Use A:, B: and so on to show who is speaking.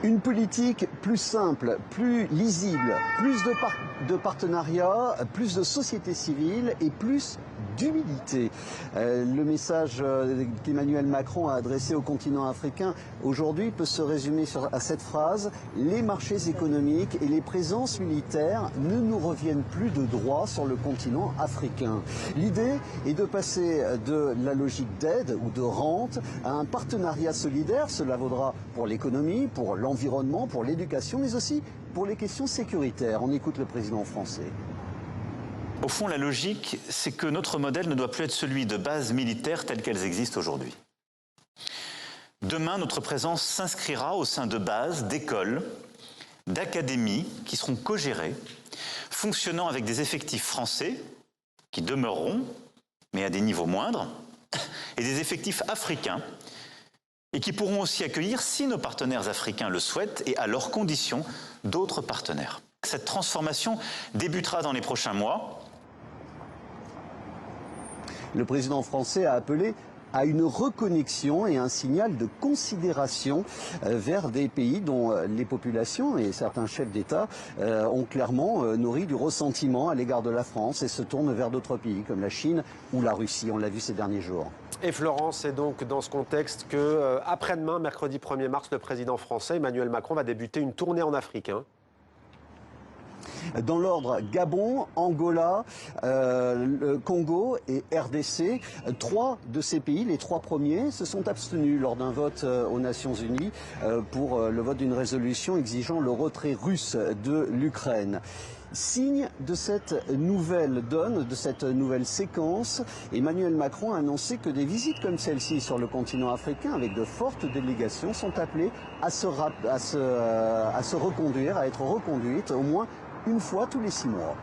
A: Une politique plus simple, plus lisible, plus de partenariats, plus de société civile et plus d'humilité. Le message qu'Emmanuel Macron a adressé au continent africain aujourd'hui peut se résumer à cette phrase: les marchés économiques et les présences militaires ne nous reviennent plus de droit sur le continent africain. L'idée est de passer de la logique d'aide ou de rente à un partenariat solidaire. Cela vaudra pour l'économie, pour l'environnement, pour l'éducation, mais aussi pour les questions sécuritaires. On écoute le président français.
B: Au fond, la logique, c'est que notre modèle ne doit plus être celui de bases militaires telles qu'elles existent aujourd'hui. Demain, notre présence s'inscrira au sein de bases, d'écoles, d'académies qui seront co-gérées, fonctionnant avec des effectifs français qui demeureront, mais à des niveaux moindres, et des effectifs africains et qui pourront aussi accueillir, si nos partenaires africains le souhaitent et à leurs conditions, d'autres partenaires. Cette transformation débutera dans les prochains mois.
A: Le président français a appelé à une reconnexion et un signal de considération vers des pays dont les populations et certains chefs d'État ont clairement nourri du ressentiment à l'égard de la France et se tournent vers d'autres pays comme la Chine ou la Russie. On l'a vu ces derniers jours.
C: Et Florence, c'est donc dans ce contexte que, après-demain, mercredi 1er mars, le président français Emmanuel Macron va débuter une tournée en Afrique.
A: Dans l'ordre, Gabon, Angola, le Congo et RDC. Trois de ces pays, les trois premiers, se sont abstenus lors d'un vote aux Nations Unies pour le vote d'une résolution exigeant le retrait russe de l'Ukraine. Signe de cette nouvelle donne, de cette nouvelle séquence, Emmanuel Macron a annoncé que des visites comme celle-ci sur le continent africain, avec de fortes délégations, sont appelées à se reconduire, à être reconduites au moins une fois tous les 6 mois.